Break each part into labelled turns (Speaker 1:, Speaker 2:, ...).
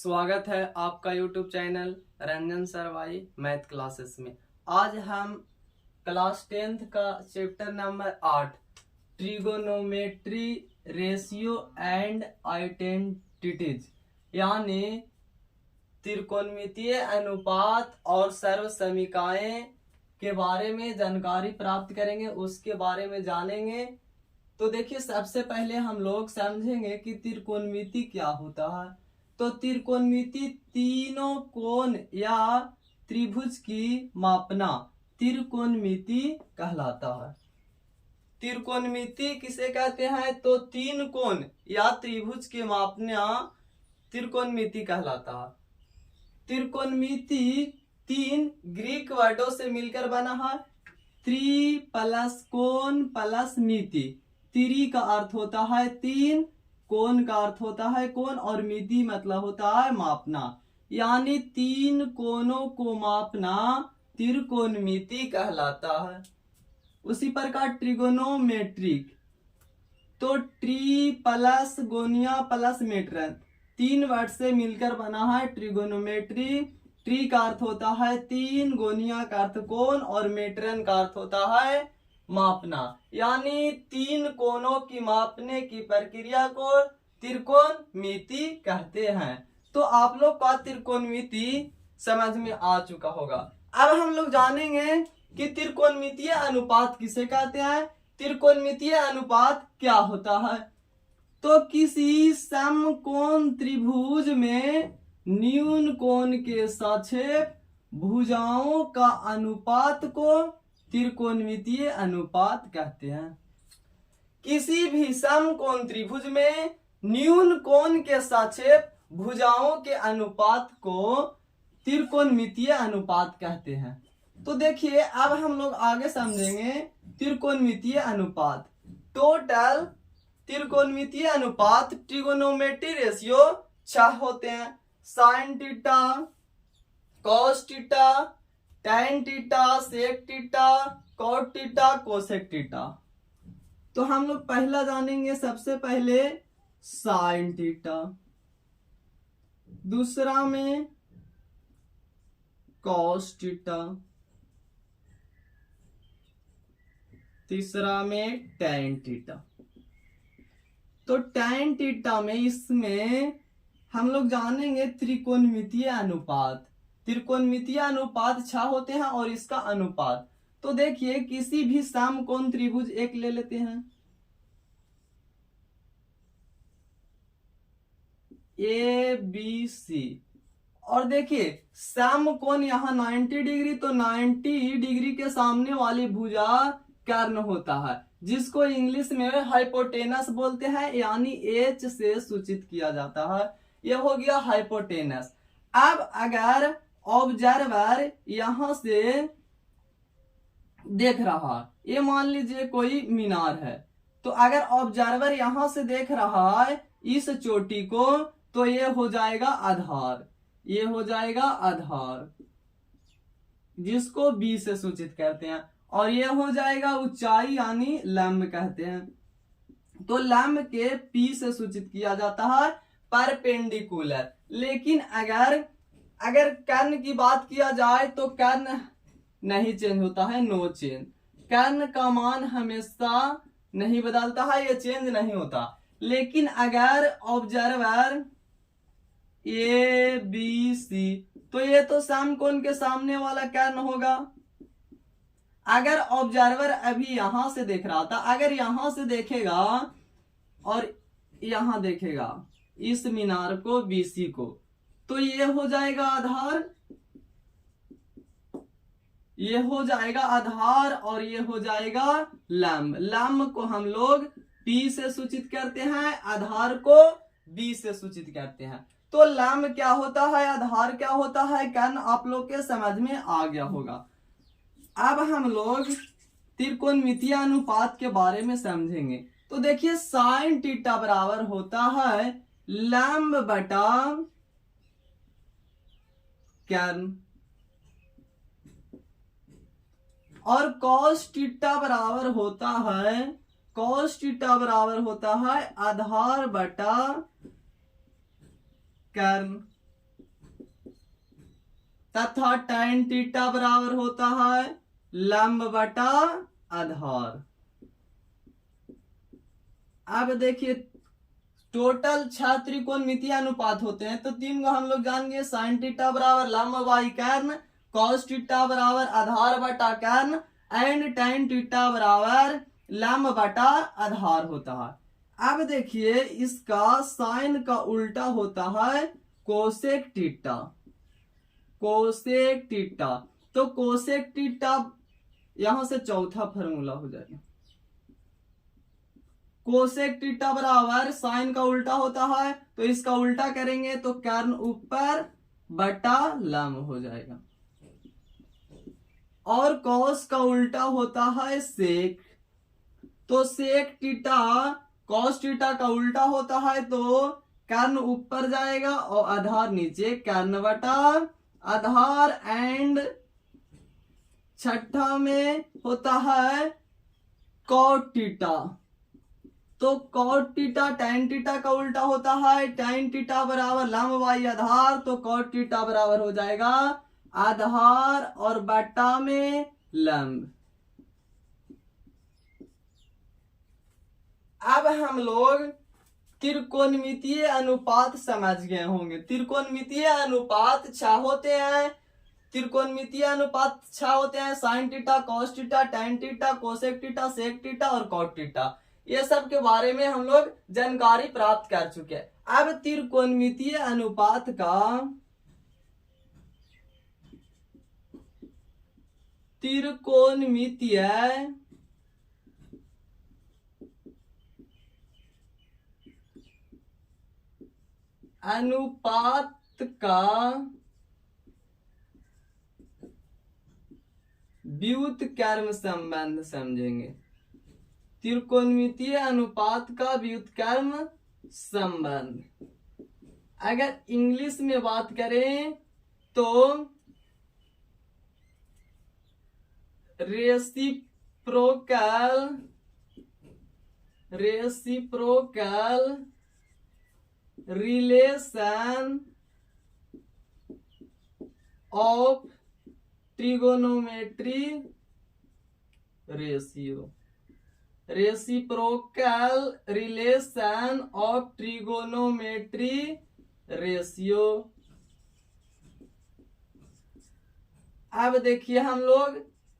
Speaker 1: स्वागत है आपका YouTube channel Ranjan Sarwai math classes में। आज हम क्लास 10th का chapter number 8 trigonometry ratio and identities यानी त्रिकोणमितीय अनुपात और सर्व समीकरण के बारे में जानकारी प्राप्त करेंगे, उसके बारे में जानेंगे। तो देखिए, सबसे पहले हम लोग समझेंगे कि त्रिकोणमिति क्या होता है। तो त्रिकोणमिति तीनों कोण या त्रिभुज की मापना त्रिकोणमिति कहलाता है। त्रिकोणमिति किसे कहते हैं? तो तीन कोण या त्रिभुज की मापना त्रिकोणमिति कहलाता है। त्रिकोणमिति तीन ग्रीक वर्डों से मिलकर बना है। त्रि प्लस कोण प्लस मिति। त्रि का अर्थ होता है तीन, कोण का अर्थ होता है कोण और मिति मतलब होता है मापना, यानी तीन कोणों को मापना त्रिकोणमिति कहलाता है। उसी प्रकार ट्रिगोनोमेट्रिक, तो ट्री प्लस गोनिया प्लस मेट्रन तीन वर्ड से मिलकर बना है ट्रिगोनोमेट्री। ट्री का अर्थ होता है तीन, गोनिया का अर्थ कोण और मेट्रन का अर्थ होता है मापना, यानी तीन कोणों की मापने की प्रक्रिया को त्रिकोणमिति कहते हैं। तो आप लोग का त्रिकोणमिति समझ में आ चुका होगा। अब हम लोग जानेंगे कि त्रिकोणमितीय अनुपात किसे कहते हैं। त्रिकोणमितीय अनुपात क्या होता है? तो किसी समकोण त्रिभुज में न्यून कोण के सापेक्ष भुजाओं का अनुपात को त्रिकोणमितीय अनुपात कहते हैं। किसी भी समकोण त्रिभुज में न्यून कोण के सापेक्ष भुजाओं के अनुपात को त्रिकोणमितीय अनुपात कहते हैं। तो देखिए, अब हम लोग आगे समझेंगे त्रिकोणमितीय अनुपात। टोटल त्रिकोणमितीय अनुपात ट्रिगोनोमेट्री रेशियो 6 होते हैं। Sine theta, cos theta, tan theta, sec theta, cot theta, cosec theta. तो हम लोग पहला जानेंगे, सबसे पहले साइन थीटा, दूसरा में कॉस थीटा, तीसरा में टैन थीटा। तो टैन थीटा में इसमें हम लोग जानेंगे त्रिकोणमितीय अनुपात। त्रिकोणमितीय अनुपात 6 होते हैं और इसका अनुपात, तो देखिए किसी भी समकोण त्रिभुज एक ले लेते हैं, ए बी सी, और देखिए समकोण यहाँ 90 डिग्री, तो 90 डिग्री के सामने वाली भुजा कर्ण होता है, जिसको इंग्लिश में हाइपोटेनस बोलते हैं, यानी एच से सूचित किया जाता है। यह हो गया हाइपोटेनस। अब अगर ऑब्जर्वर यहां से देख रहा है, ये मान लीजिए कोई मीनार है, तो अगर ऑब्जर्वर यहां से देख रहा है इस चोटी को, तो ये हो जाएगा आधार, ये हो जाएगा आधार, जिसको बी से सूचित करते हैं, और ये हो जाएगा ऊंचाई यानी लंब कहते हैं। तो लंब के पी से सूचित किया जाता है परपेंडिकुलर। लेकिन अगर कर्ण की बात किया जाए तो कर्ण नहीं चेंज होता है, नो चेंज। कर्ण का मान हमेशा नहीं बदलता है, ये चेंज नहीं होता। लेकिन अगर ऑब्जर्वर ए बी सी, तो ये तो समकोण के सामने वाला कर्ण होगा। अगर ऑब्जर्वर अभी यहां से देख रहा था, अगर यहां से देखेगा और यहां देखेगा इस मीनार को, बीसी को, तो ये हो जाएगा आधार, ये हो जाएगा आधार, और ये हो जाएगा लंब। लंब को हम लोग पी से सूचित करते हैं, आधार को बी से सूचित करते हैं। तो लंब क्या होता है, आधार क्या होता है, कर्ण आप लोग के समझ में आ गया होगा। अब हम लोग त्रिकोणमितीय अनुपात के बारे में समझेंगे। तो देखिए, साइन थीटा बराबर होता है लंब बटा कर्ण, और कॉस थीटा बराबर होता है, कॉस थीटा बराबर होता है आधार बटा कर्ण। तथा tan थीटा बराबर होता है लंब बटा आधार। अब देखिए टोटल 6 त्रिकोणमितीय अनुपात होते हैं, तो 3 को हम लोग जान गए, साइन थीटा बराबर लंब बाई कर्ण, कॉस थीटा बराबर आधार बटा कर्ण एंड tan थीटा बराबर लंब बटा आधार होता है। अब देखिए इसका साइन का उल्टा होता है कोसेक थीटा। कोसेक थीटा, तो कोसेक थीटा यहां से चौथा फॉर्मूला हो जाएगा। कोसेक थीटा बराबर साइन का उल्टा होता है, तो इसका उल्टा करेंगे तो कर्ण ऊपर बटा लंब हो जाएगा। और कॉस का उल्टा होता है सेक, तो सेक थीटा कॉस थीटा का उल्टा होता है, तो कर्ण ऊपर जाएगा और आधार नीचे, कर्ण बटा आधार। एंड छठा में होता है कॉट थीटा, तो कॉट थीटा tan थीटा का उल्टा होता है, tan थीटा बराबर लंब बाई आधार, तो कॉट थीटा बराबर हो जाएगा आधार और बटा में लंब। अब हम लोग त्रिकोणमितीय अनुपात समझ गए होंगे। त्रिकोणमितीय अनुपात 6 होते हैं। त्रिकोणमितीय अनुपात 6 होते हैं, sine theta, cos theta, tan theta, cosec theta, sec theta और कॉट थीटा। ये सब के बारे में हम लोग जानकारी प्राप्त कर चुके हैं। अब त्रिकोणमितीय अनुपात का त्रिकोणमितीय अनुपात का व्युत्क्रम संबंध समझेंगे। त्रिकोणमितीय अनुपात का व्युत्क्रम संबंध, अगर इंग्लिश में बात करें तो reciprocal relation of trigonometry ratio. Reciprocal relation of trigonometry ratio. अब देखिए हम लोग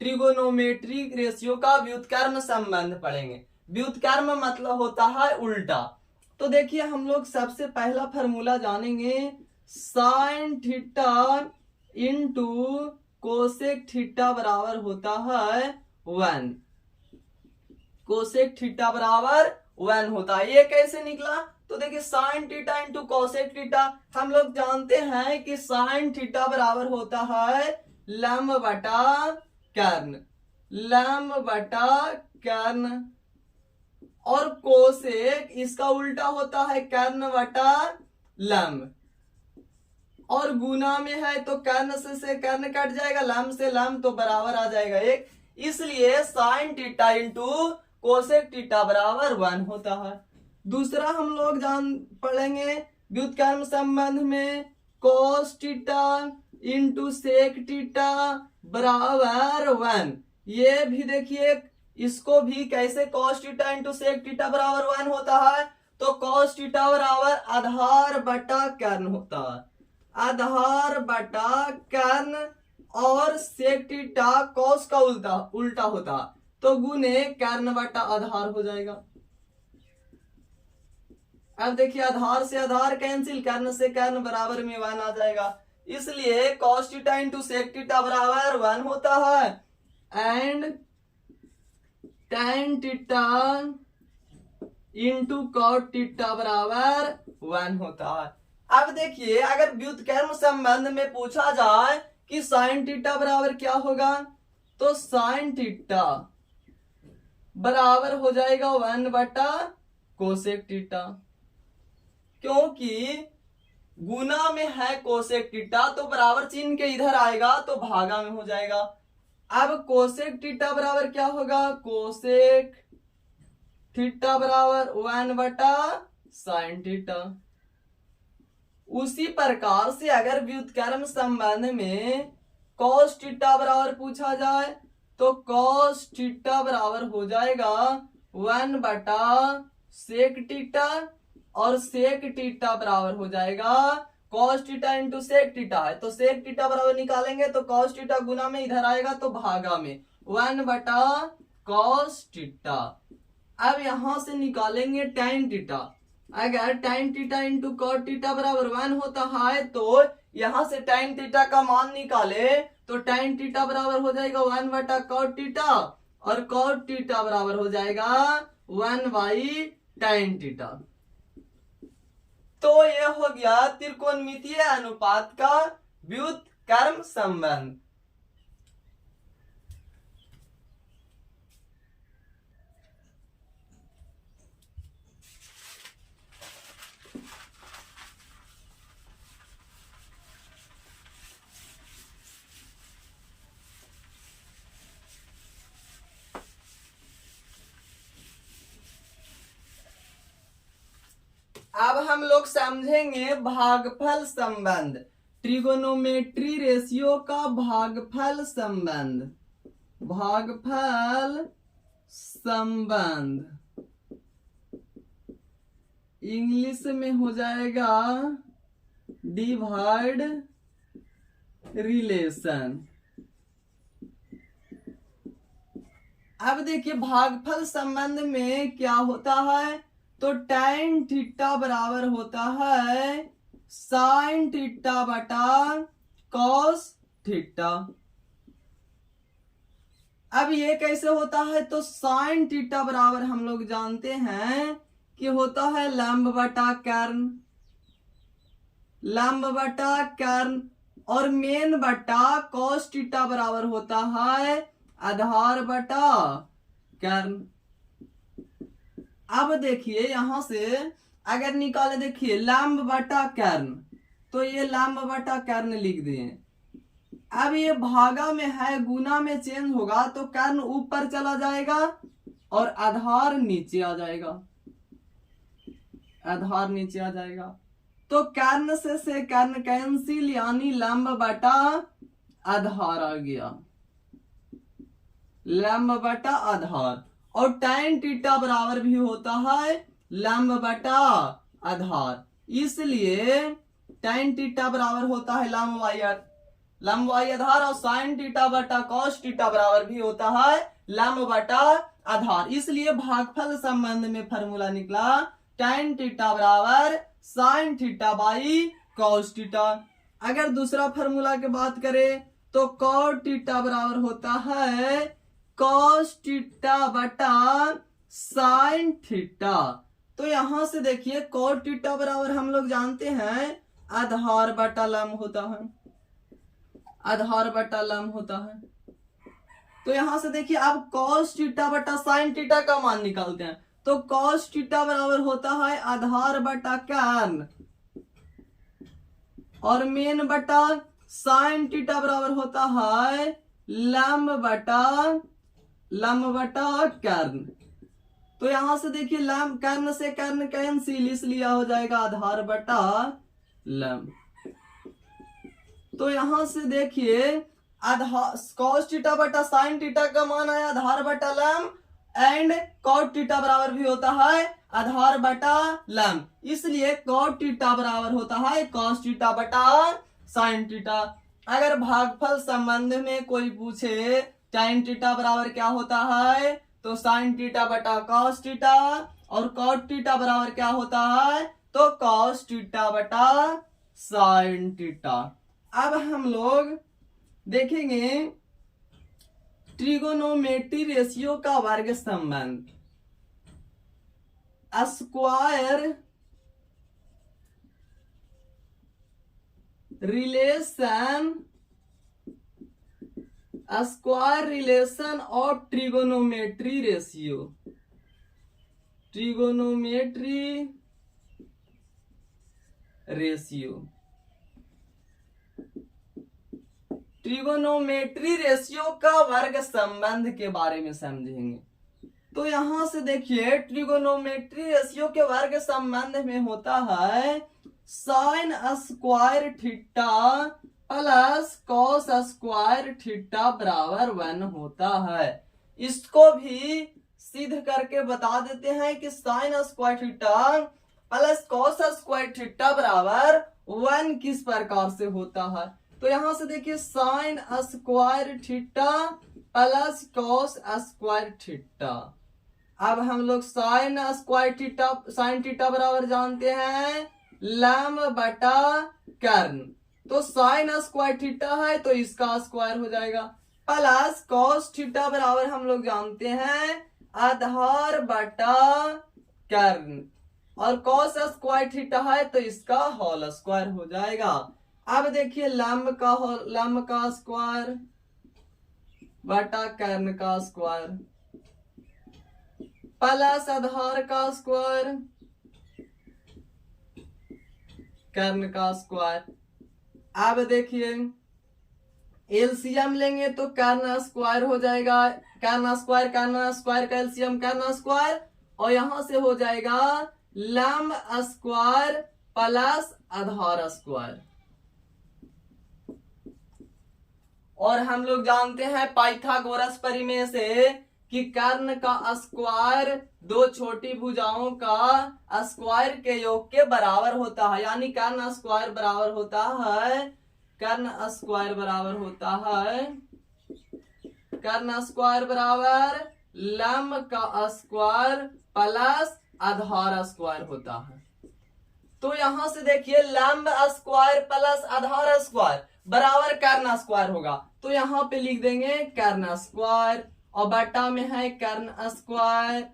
Speaker 1: ट्रिगोनोमेट्री रेशियो का व्युत्क्रम संबंध पढ़ेंगे। व्युत्क्रम मतलब होता है उल्टा। तो देखिए हम लोग सबसे पहला फॉर्मूला जानेंगे, sine theta into cosec theta बराबर होता है 1। कोसेक थीटा बराबर 1 होता है। ये कैसे निकला? तो देखिए sine theta into cosec theta, हम लोग जानते हैं कि साइन थीटा बराबर होता है लंब बटा कर्ण, लंब बटा कर्ण। और कोसेक इसका उल्टा होता है कर्ण बटा लंब। और गुना में है तो कर्ण से कर्ण कट जाएगा, लंब से लंब तो बराबर आ जाएगा 1। इसलिए sine theta into cosec theta बराबर 1 होता है। दूसरा हम लोग पढ़ेंगे व्युत्क्रम संबंध में, cos theta into sec theta बराबर 1। ये भी देखिए इसको भी कैसे, cos theta into sec theta बराबर 1 होता है, तो कॉस थीटा बराबर आधार बटा कर्ण होता है, आधार बटा कर्ण। और सेक थीटा कॉस का उल्टा होता, तो गुने कर्ण बटा आधार हो जाएगा। अब देखिए आधार से आधार कैंसिल, कर्ण से कर्ण बराबर में 1 आ जाएगा। इसलिए cos theta into sec theta बराबर 1 होता है and tan theta into cot theta बराबर 1 होता है। अब देखिए अगर व्युत्क्रम संबंध में पूछा जाए कि साइन थीटा बराबर क्या होगा, तो साइन थीटा बराबर हो जाएगा 1 बटा कोसेक थीटा, क्योंकि गुना में है कोसेक थीटा तो बराबर चिन्ह के इधर आएगा तो भागा में हो जाएगा। अब कोसेक थीटा बराबर क्या होगा, कोसेक थीटा बराबर 1 बटा साइन थीटा। उसी प्रकार से अगर व्युत्क्रम संबंध में cos थीटा बराबर पूछा जाए तो cos थीटा बराबर हो जाएगा 1/sec थीटा, और sec थीटा बराबर हो जाएगा cos theta into sec theta है, तो sec थीटा बराबर निकालेंगे तो cos थीटा गुना में इधर आएगा तो भागा में 1/cos थीटा। अब यहां से निकालेंगे tan थीटा, अगर tan theta into cot theta बराबर 1 होता है तो यहां से tan थीटा का मान निकाले तो tan थीटा बराबर हो जाएगा 1/cot थीटा, और cot थीटा बराबर हो जाएगा 1/tan थीटा। तो यह हो गया त्रिकोणमितीय अनुपात का व्युत्क्रम संबंध। अब हम लोग समझेंगे भागफल संबंध, ट्रिगोनोमेट्री रेशियो का भागफल संबंध। भागफल संबंध इंग्लिश में हो जाएगा डिवाइड रिलेशन। अब देखिए भागफल संबंध में क्या होता है, तो tan थीटा बराबर होता है sin थीटा बटा cos थीटा। अब ये कैसे होता है, तो sin थीटा बराबर हम लोग जानते हैं कि होता है लंब बटा कर्ण, लंब बटा कर्ण, और मेन बटा cos थीटा बराबर होता है आधार बटा कर्ण। अब देखिए यहां से अगर निकाले, देखिए लंब बटा कर्ण, तो ये लंब बटा कर्ण लिख दिए। अब ये भागा में है, गुना में चेंज होगा तो कर्ण ऊपर चला जाएगा और आधार नीचे आ जाएगा, आधार नीचे आ जाएगा। तो कर्ण से कर्ण कैंसिल, यानी लंब बटा आधार आ गया, लंब बटा आधार। और tan थीटा बराबर भी होता है लंब बटा आधार, इसलिए tan थीटा बराबर होता है लंब वाई आधार, और sin थीटा बटा cos थीटा बराबर भी होता है लंब बटा आधार। इसलिए भागफल संबंध में फॉर्मूला निकला tan थीटा बराबर sin theta by cos theta. अगर दूसरा फॉर्मूला की बात करें तो cot थीटा बराबर होता है cos थीटा बटा sin थीटा। तो यहां से देखिए cot थीटा बराबर हम लोग जानते हैं आधार बटा लंब होता है, आधार बटा लंब होता है। तो यहां से देखिए अब cos थीटा बटा sin थीटा का मान निकालते हैं, तो cos थीटा बराबर होता है आधार बटा कर्ण, और मेन बटा sin थीटा बराबर होता है लंब बटा कर्ण। तो यहां से देखिए लंब, कर्ण से कर्ण कैंसिल, इसलिए हो जाएगा आधार बटा लंब। तो यहां से देखिए आधार cos थीटा बटा sin थीटा का मान है आधार बटा लंब, एंड cot थीटा बराबर भी होता है आधार बटा लंब, इसलिए cot थीटा बराबर होता है cos थीटा बटा sin थीटा। अगर भागफल संबंध में कोई पूछे tan थीटा बराबर क्या होता है, तो sin थीटा बटा cos थीटा, और cot थीटा बराबर क्या होता है, तो cos थीटा बटा sin थीटा। अब हम लोग देखेंगे ट्रिगोनोमेट्री रेशियो का वर्ग संबंध। Square relation, square relation of trigonometry ratio, trigonometry ratio, trigonometry ratio का वर्ग संबंध के बारे में समझेंगे। तो यहां से देखिए ट्रिगोनोमेट्री रेशियो के वर्ग संबंध में होता है sine square theta plus cos square theta बराबर 1 होता है। इसको भी सिद्ध करके बता देते हैं कि sine square theta plus cos square theta बराबर 1 किस प्रकार से होता है। तो यहां से देखिए sine square theta plus cos square theta. अब हम लोग sine square theta sine theta बराबर जानते हैं लैम बटा कर्न। तो साइन स्क्वायर थीटा है तो इसका स्क्वायर हो जाएगा, प्लस कॉस थीटा बराबर हम लोग जानते हैं आधार बटा कर्न, और कॉस स्क्वायर थीटा है तो इसका होल स्क्वायर हो जाएगा। अब देखिए लंब का स्क्वायर बटा कर्न का स्क्वायर प्लस आधार का स्क्वायर कर्न का स्क्वायर। अब देखिए एलसीएम लेंगे तो कर्न स्क्वायर हो जाएगा, कर्न स्क्वायर का एलसीएम कर्न स्क्वायर, और यहां से हो जाएगा लंब स्क्वायर प्लस आधार स्क्वायर। और हम लोग जानते हैं पाइथागोरस परिमेय से कि कर्ण का स्क्वायर दो छोटी भुजाओं का स्क्वायर के योग के बराबर होता है, यानी कर्ण स्क्वायर बराबर होता है कर्ण स्क्वायर बराबर लंब का स्क्वायर प्लस आधार स्क्वायर होता है। तो यहां से देखिए लंब स्क्वायर प्लस आधार स्क्वायर बराबर कर्ण स्क्वायर होगा, तो यहां पे लिख देंगे कर्ण स्क्वायर, और बटा में है कर्ण स्क्वायर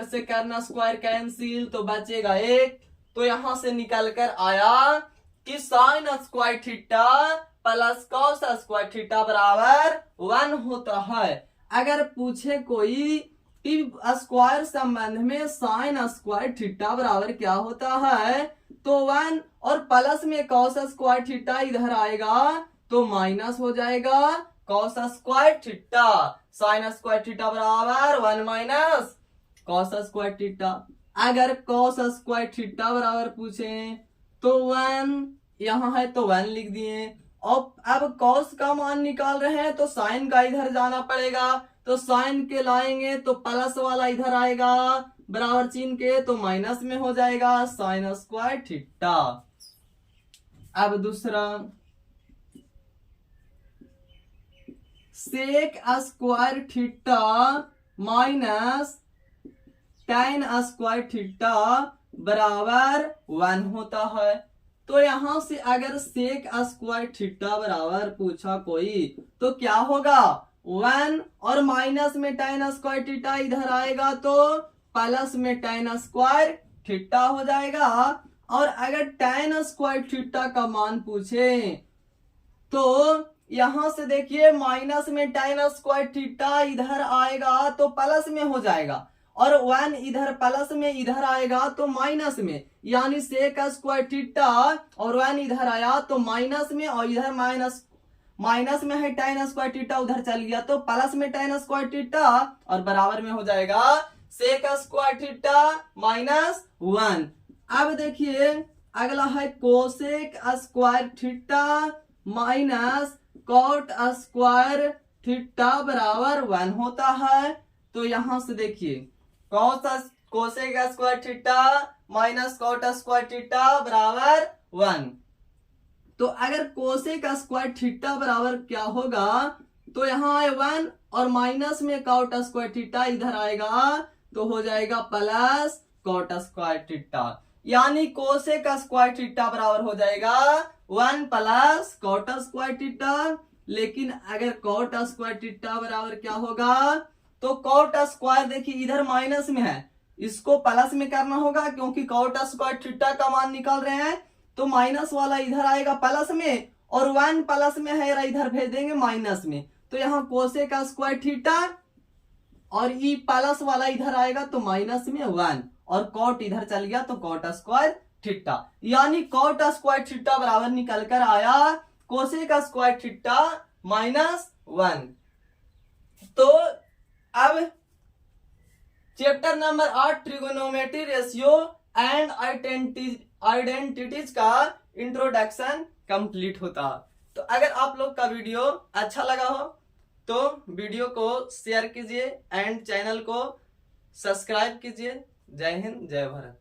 Speaker 1: से कर्ण स्क्वायर कैंसिल तो बचेगा 1। तो यहां से निकल कर आया कि sine square theta plus cos square theta बराबर 1 होता है। अगर पूछे कोई कि स्क्वायर संबंध में साइन स्क्वायर थीटा बराबर क्या होता है, तो 1, और प्लस में कॉस स्क्वायर थीटा इधर आएगा तो माइनस हो जाएगा cos square theta, sine square theta बराबर 1 माइनस कॉस स्क्वायर थीटा। अगर कॉस स्क्वायर थीटा बराबर पूछे तो 1 यहां है तो 1 लिख दिए, और अब कॉस का मान निकाल रहे हैं तो साइन का इधर जाना पड़ेगा, तो साइन के लाएंगे तो प्लस वाला इधर आएगा बराबर चिन्ह के, तो माइनस में हो जाएगा साइन स्क्वायर थीटा। अब दूसरा sec square theta minus tan square theta बराबर 1 होता है। तो यहां से अगर सेक स्क्वायर थीटा बराबर पूछा कोई तो क्या होगा 1, और माइनस में टेन स्क्वायर थीटा इधर आएगा तो प्लस में टेन स्क्वायर थीटा हो जाएगा। और अगर टेन स्क्वायर थीटा का मान पूछे तो यहां से देखिए माइनस में टेन स्क्वायर थीटा इधर आएगा तो प्लस में हो जाएगा, और 1 इधर प्लस में इधर आएगा तो माइनस में, यानी सेक स्क्वायर थीटा और 1 इधर आया तो माइनस में, और इधर माइनस में है टेन स्क्वायर थीटा उधर चल गया तो प्लस में टेन स्क्वायर थीटा, और बराबर में हो जाएगा सेक स्क्वायर थीटा माइनस 1। अब देखिए अगला है cosec square theta minus cot square theta बराबर 1 होता है। तो यहां से देखिए cosec square theta minus cot square theta बराबर 1। तो अगर कोसेक स्क्वायर थीटा बराबर क्या होगा, तो यहाँ है 1 और माइनस में कॉट स्क्वायर थीटा इधर आएगा तो हो जाएगा प्लस कॉट स्क्वायर थीटा, यानी कोसेक स्क्वायर थीटा बराबर हो जाएगा 1 प्लस कॉट स्क्वायर थीटा। लेकिन अगर कॉट स्क्वायर थीटा बराबर क्या होगा, तो कॉट स्क्वायर देखिए इधर माइनस में है, इसको प्लस में करना होगा क्योंकि कॉट स्क्वायर थीटा का मान निकाल रहे हैं, तो माइनस वाला इधर आएगा प्लस में, और 1 प्लस में है इधर भेज देंगे माइनस में, तो यहाँ कोसेक स्क्वायर थीटा और ई प्लस वाला इधर आएगा तो माइनस में 1, और कॉट इधर चल गया तो कॉट स्क्वायर थीटा, यानी कॉट स्क्वायर थीटा बराबर निकल कर आया कोसेक स्क्वायर थीटा माइनस 1। तो अब chapter number 8 trigonometry ratio and identities का इंट्रोडक्शन कंप्लीट होता। तो अगर आप लोग का वीडियो अच्छा लगा हो तो वीडियो को शेयर कीजिए एंड चैनल को सब्सक्राइब कीजिए। जय हिंद, जय भारत।